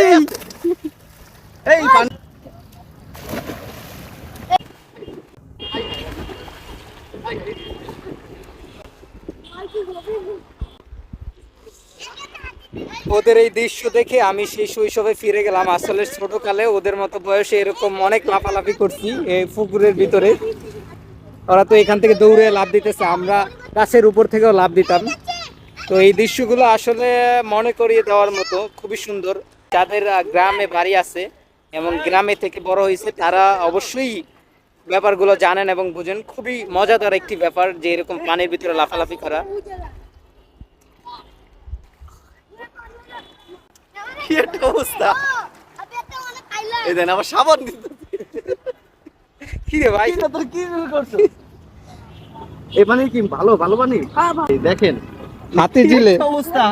এই পানি ওদের এই দৃশ্য দেখে আমি সেই শৈশবে ফিরে গেলাম। আসলে ছোটকালে ওদের মতো বয়সে এরকম অনেক লাফালাফি করছি এই পুকুরের ভিতরে। ওরা তো এখান থেকে দৌড়ে লাফ দিতেছে, আমরা গাছের উপর থেকেও লাফ দিতাম। তো এই দৃশ্যগুলো আসলে মনে করিয়ে দেওয়ার মতো, খুবই সুন্দর। যাদের গ্রামে বাড়ি আছে এবং গ্রামে থেকে বড় হয়েছে তারা অবশ্যই ব্যাপারগুলো জানেন এবং বুঝেন। খুবই মজাদার একটি ব্যাপার যে এরকম পানির ভিতরে লাফালাফি করা। কি একটা অবস্থা! এই দেন আবার সাবান দিতে। কি রে ভাই, এটা তোর কি করছো? এই পানি কি ভালো ভালো পানি? দেখেন হাতে ঝিলে অবস্থা।